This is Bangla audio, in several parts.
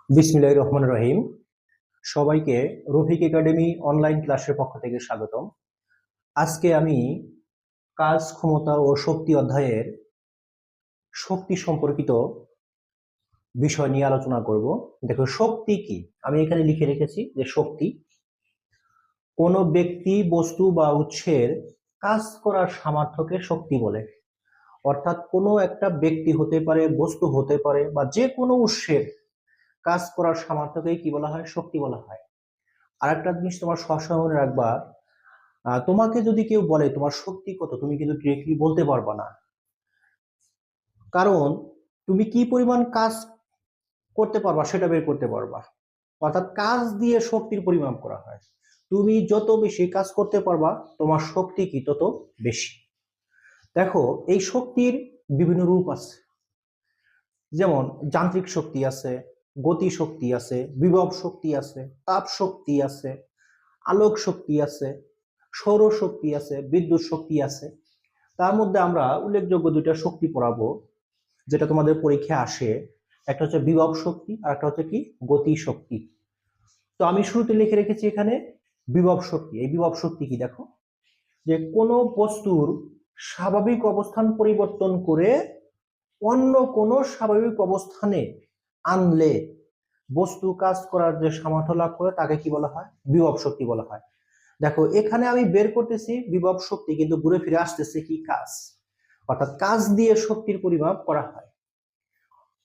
বিসমিল্লাহির রহমানির রহিম। সবাইকে রফিক একাডেমি অনলাইন ক্লাসের পক্ষ থেকে স্বাগতম। আজকে আমি কাজ, ক্ষমতা ও শক্তি অধ্যায়ের শক্তি সম্পর্কিত বিষয় নিয়ে আলোচনা করব। দেখো, শক্তি কি? আমি এখানে লিখে রেখেছি যে শক্তি কোনো ব্যক্তি, বস্তু বা উৎসের কাজ করার সামর্থ্যকে শক্তি বলে। অর্থাৎ কোনো একটা ব্যক্তি হতে পারে, বস্তু হতে পারে, বা যে কোনো উৎসের কাজ করার সামর্থ্যকেই কি বলা হয়? শক্তি বলা হয়। আরেকটা জিনিস তোমার সবসময় মনে রাখবা, তোমাকে যদি কেউ বলে তোমার শক্তি কত, তুমি কিন্তু ডিরেক্টলি বলতে পারবা না। কারণ তুমি কি পরিমাণ কাজ করতে পারবা সেটা বের করতে পারবা। অর্থাৎ কাজ দিয়ে শক্তির পরিমাপ করা হয়। তুমি যত বেশি কাজ করতে পারবা, তোমার শক্তি কি তত বেশি। দেখো, এই শক্তির বিভিন্ন রূপ আছে। যেমন যান্ত্রিক শক্তি আছে, গতি শক্তি আছে, বিভব শক্তি আছে, তাপ শক্তি আছে, আলোক শক্তি আছে, সৌর শক্তি আছে, বিদ্যুৎ শক্তি আছে। তার মধ্যে আমরা উল্লেখযোগ্য দুইটা শক্তি পড়াবো, যেটা তোমাদের পরীক্ষায় আসে। একটা হচ্ছে বিভব শক্তি, আর একটা হচ্ছে কি? গতি শক্তি। তো আমি শুরুতে লিখে রেখেছি এখানে বিভব শক্তি। এই বিভব শক্তি কি? দেখো, যে কোনো বস্তুর স্বাভাবিক অবস্থান পরিবর্তন করে অন্য কোনো স্বাভাবিক অবস্থানে আনলে বস্তু কাজ করার যে সামর্থ্য লাভ করে তাকে কি বলা হয়? বিভব শক্তি বলা হয়। দেখো, এখানে আমি বের করতেছি বিভব শক্তি, কিন্তু ঘুরে ফিরে আসতেছে কি? কাজ। অর্থাৎ কাজ দিয়ে শক্তির পরিমাপ করা হয়।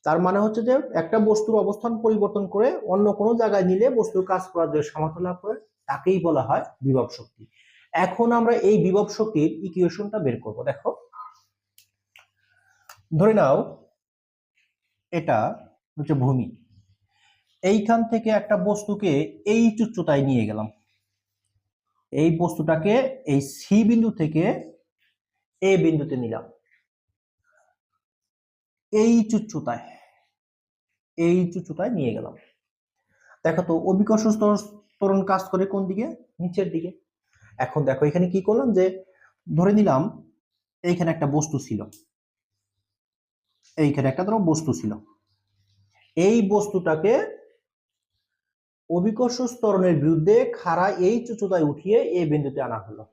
তার মানে হচ্ছে যে একটা বস্তুর অবস্থান পরিবর্তন করে অন্য কোনো জায়গায় নিলে বস্তুর কাজ করার যে সামর্থ্য লাভ করে তাকেই বলা হয় বিভব শক্তি। এখন আমরা এই বিভব শক্তির ইকুয়েশনটা বের করব। দেখো, ধরে নাও এটা হচ্ছে ভূমি। এইখান থেকে একটা বস্তুকে এই উচ্চতায় নিয়ে গেলাম। এই বস্তুটাকে এই সি বিন্দু থেকে এ বিন্দুতে নিলাম, এই উচ্চতায়, এই উচ্চতায় নিয়ে গেলাম। দেখো তো, অভিকর্ষ ত্বরণ কাজ করে কোন দিকে? নিচের দিকে। এখন দেখো, এখানে কি করলাম, যে ধরে নিলাম এইখানে একটা বস্তু ছিল, এইখানে একটা ধরো বস্তু ছিল। এই বস্তুটাকে অভিকর্ষ ত্বরণের বিরুদ্ধে খাড়া এই উচ্চতায় উঠিয়ে এই বিন্দুতে আনা হলো।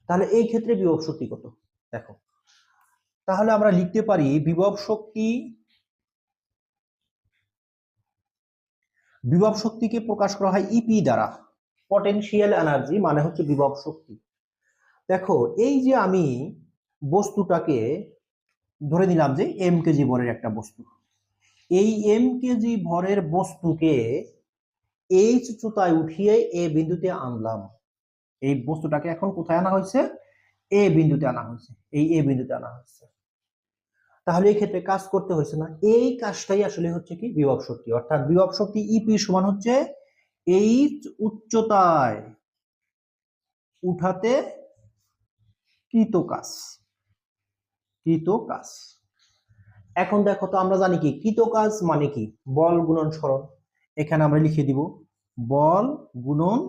তাহলে এই ক্ষেত্রে বিভব শক্তি কত? দেখো, তাহলে আমরা লিখতে পারি বিভব শক্তিকে প্রকাশ করা হয় ইপি দ্বারা। পটেনশিয়াল এনার্জি মানে হচ্ছে বিভব শক্তি। দেখো, এই যে আমি বস্তুটাকে ধরে নিলাম যে এম কেজি ভরের একটা বস্তু, এই এম কেজি ভরের বস্তুকে এই উচ্চতায় উঠিয়ে এ বিন্দুতে আনলাম। এই বস্তুটাকে এখন কোথায় আনা হয়েছে? এ বিন্দুতে আনা হয়েছে, এই এ বিন্দুতে আনা হয়েছে। তাহলে এই ক্ষেত্রে কাজ করতে হয়েছে না? এই কাজটাই আসলে হচ্ছে কি? বিভব শক্তি। অর্থাৎ বিভব শক্তি ইপি সমান হচ্ছে এই উচ্চতায় উঠাতে কৃত কাজ, কৃত কাজ। এখন দেখো তো, আমরা জানি কি কৃত কাজ মানে কি? বল গুণন সরণ। এখানে আমরা লিখে দিব বল গুণন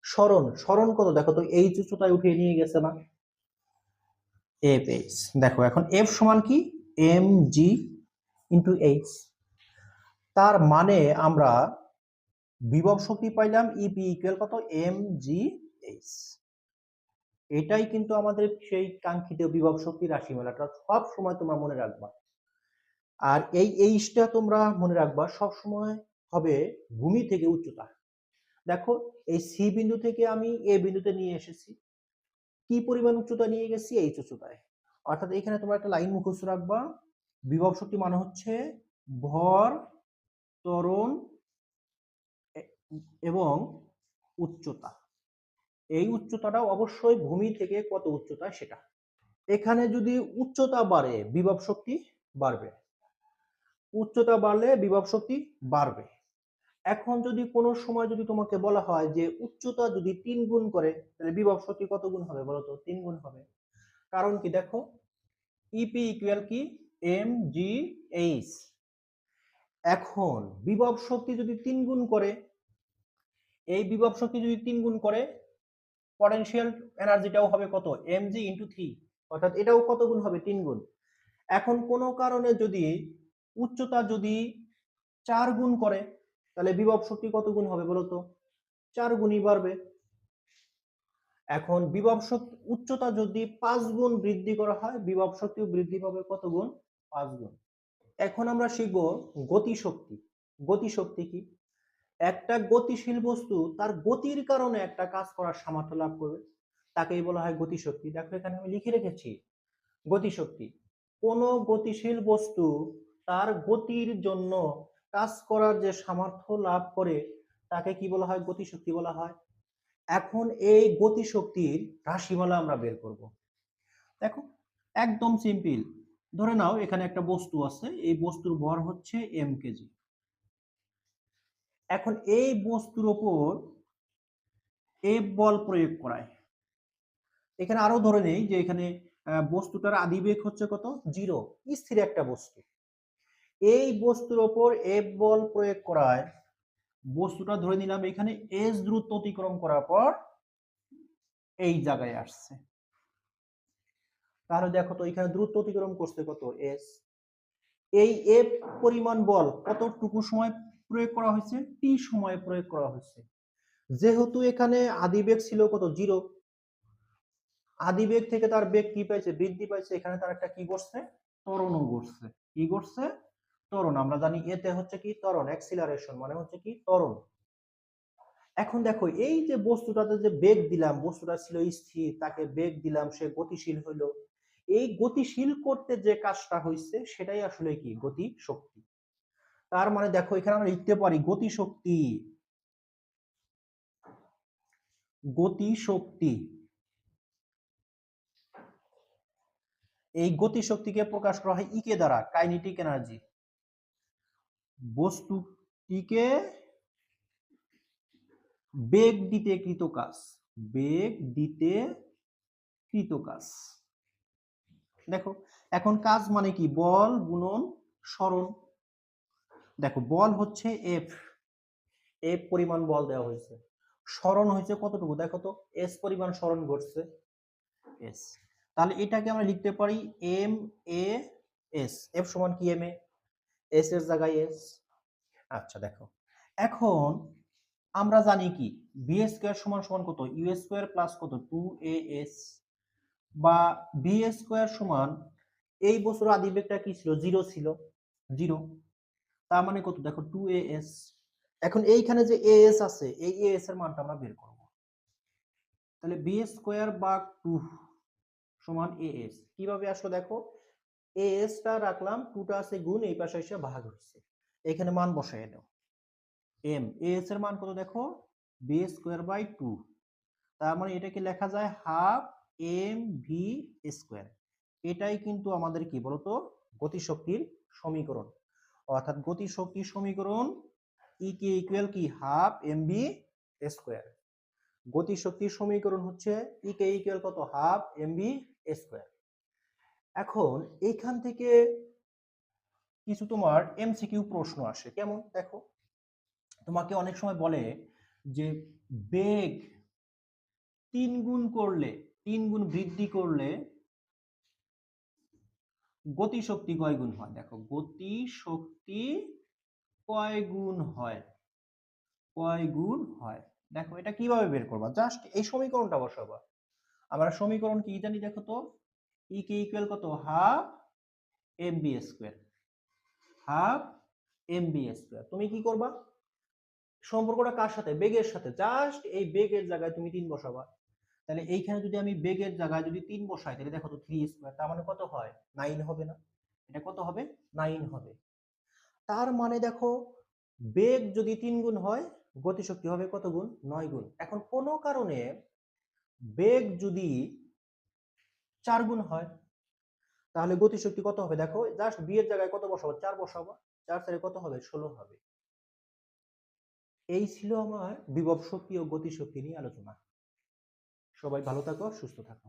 সরণ। সরণ কত? দেখো তো, এই উচ্চতায় উঠিয়ে নিয়ে গেছে না? F H. দেখো, এখন এফ সমান কি? M G into H. তার মানে আমরা বিভব শক্তি পাইলাম ইপি ইকুয়াল কত? M G H. এটাই কিন্তু আমাদের সেই কাঙ্ক্ষিত বিভব শক্তি রাশিমালাটা সব সময় তোমরা মনে রাখবা। আর এই এইচটা তোমরা মনে রাখবা সব সময় হবে ভূমি থেকে উচ্চতা। দেখো, এই সি বিন্দু থেকে আমি এ বিন্দুতে নিয়ে এসেছি, কি পরিমাণ উচ্চতা নিয়ে গেছি? এইচ উচ্চতায়। অর্থাৎ এখানে তোমরা একটা লাইন মুখস্থ রাখবা, বিভব শক্তি মানে হচ্ছে ভর, ত্বরণ এবং উচ্চতা। এই উচ্চতাটা অবশ্যই ভূমি থেকে কত উচ্চতায় সেটা। এখানে যদি উচ্চতা বাড়ে বিভব শক্তি বাড়বে, উচ্চতা বাড়লে বিভব শক্তি বাড়বে। এখন যদি কোনো সময় যদি তোমাকে বলা হয় যে উচ্চতা যদি 3 গুণ করে, তাহলে বিভব শক্তি কত গুণ হবে বলো তো? 3 গুণ হবে। কারণ কি? দেখো, ইপি ইকুয়াল কি? M G H. এখন বিভব শক্তি যদি 3 গুণ করে, এই বিভব শক্তি যদি 3 গুণ করে, পটেনশিয়াল এনার্জিটাও হবে কত? M G into 3। অর্থাৎ এটাও কত গুণ হবে? 3 গুণ। এখন কোনো কারণে যদি উচ্চতা যদি 4 গুণ করে, তাহলে বিভব শক্তি কত গুণ হবে বলো তো? 4 গুণই বাড়বে। এখন বিভব শক্তি উচ্চতা যদি 5 গুণ বৃদ্ধি করা হয়, বিভব শক্তিও বৃদ্ধি পাবে কত গুণ? 5 গুণ। এখন আমরা শিখব গতিশক্তি। গতিশক্তি কি? একটা গতিশীল বস্তু তার গতির কারণে একটা কাজ করার সামর্থ্য লাভ করবে, তাকেই বলা হয় গতিশক্তি। দেখো এখানে আমি লিখে রেখেছি গতিশক্তি। কোন গতিশীল বস্তু তার গতির জন্য কাজ করার যে সামর্থ্য লাভ করে তাকে কি বলা হয়? গতিশক্তি বলা হয়। এখন এই গতিশক্তির রাশিমালা আমরা বের করব। দেখো একদম সিম্পল, ধরে নাও এখানে একটা বস্তু আছে, এই বস্তুর ভর হচ্ছে m কেজি। এখন এই বস্তুর ওপর F বল প্রয়োগ করায়। এখানে আরো ধরে নেই যে এখানে বস্তুটার আদিবেগ হচ্ছে কত? 0, স্থির একটা বস্তু। এই বস্তুর ওপর F বল প্রয়োগ করায় বস্তুটা ধরে নিলাম এখানে s দূরত্ব অতিক্রম করার পর এই জায়গায় আসছে। তাহলে দেখো তো এখানে দূরত্ব অতিক্রম করছে কত? s। এই F পরিমাণ বল কতটুকু সময় প্রয়োগ করা হয়েছে? t সময়ে প্রয়োগ করা হয়েছে। যেহেতু এখানে আদিবেগ ছিল কত? 0, আদিবেগ থেকে তার বেগ কি পাইছে? বৃদ্ধি পাইছে। এখানে তার একটা কি করছে? ত্বরণও ঘটছে। কি করছে? ত্বরণ। আমরা জানি এতে হচ্ছে কি? ত্বরণ। অ্যাক্সিলারেশন মানে হচ্ছে কি? ত্বরণ। এখন দেখো এই যে বস্তুটাতে যে বেগ দিলাম, বস্তুটা ছিল স্থির, তাকে বেগ দিলাম, সে গতিশীল হলো। এই গতিশীল করতে যে কাজটা হয়েছে সেটাই আসলে কি? গতি শক্তি। তার মানে দেখো এখানে আমরা লিখতে পারি গতি শক্তি। গতি শক্তি। এই গতি শক্তিকে প্রকাশ করা হয় ইকে দ্বারা, কাইনেটিক এনার্জি। বস্তুটিকে বেগ দিতে কৃত কাজ। বেগ দিতে কৃত কাজ। দেখো এখন কাজ মানে কি? বল গুণন সরণ। দেখো বল হচ্ছে এফ, এফ পরিমাণ বল দেওয়া হয়েছে। সরণ হয়েছে কতটুকু? দেখো তো এস পরিমাণ সরণ ঘটছে, এস। তাহলে এটাকে আমরা লিখতে পারি এম এ এস। এফ সমান কি? এম এ, এস এর জায়গায় এস। আচ্ছা দেখো এখন আমরা জানি কি বি স্কয়ার সমান সমান কত? ইউ স্কয়ার প্লাস কত? 2as। বা বি স্কয়ার সমান, এই বছর আদিবেগটা কি ছিল? 0 ছিল, 0। তার মানে কত? দেখো 2as। এখন এইখানে যে as আছে, এই as এর মানটা আমরা বের করব। তাহলে বি স্কয়ার বা 2 সমান as কিভাবে আসলো? দেখো as টা রাখলাম, 2 টা আছে গুণ, এই পাশে এসে ভাগ হচ্ছে, এখানে মান বসায় দাও। m as এর মান কত? দেখো বি স্কয়ার বাই 2। তার মানে এটাকে লেখা যায় হাফ এম ভি স্কয়ার। এটাই কিন্তু আমাদের কি বলতো? গতিশক্তির সমীকরণ। অর্থাৎ গতিশক্তির সমীকরণ ই কে ইকুয়াল কি? Half M V square. গতিশক্তির সমীকরণ হচ্ছে ই কে ইকুয়াল কত? Half M V square. এখন এইখান থেকে কিছু তোমার এমসিকিউ প্রশ্ন আসে। কেমন? দেখো তোমাকে অনেক সময় বলে যে বেগ 3 গুণ করলে, 3 গুণ বৃদ্ধি করলে গতি শক্তি কয় গুণ হয়? দেখো গতি শক্তি কয় গুণ হয়, কয় গুণ হয়। দেখো এটা কিভাবে বের করবা? জাস্ট এই সমীকরণটা বসাবা। আমরা সমীকরণ কি জানি? দেখো তো ই কে ইকুয়াল কত? Half M V square, half M V square. তুমি কি করবা? সম্পর্কটা কার সাথে? বেগের সাথে। জাস্ট এই বেগের জায়গায় তুমি 3 বসাবা। তাহলে এইখানে যদি আমি বেগের জায়গায় যদি 3 বসাই, তাহলে দেখো তো 3 স্কয়ার, তার মানে কত হয়? 9 হবে না? এটা কত হবে? 9 হবে। তার মানে দেখো বেগ যদি 3 গুণ হয়, গতিশক্তি হবে কত গুণ? 9 গুণ। এখন কোন কারণে বেগ যদি 4 গুণ হয়, তাহলে গতিশক্তি কত হবে? দেখো জাস্ট বি এর জায়গায় কত বসাবো? 4 বসাবো। 4 তাহলে কত হবে? 16 হবে। এই ছিল আমার বিভব শক্তি ও গতিশক্তি নিয়ে আলোচনা। সবাই ভালো থাকো, সুস্থ থাকো।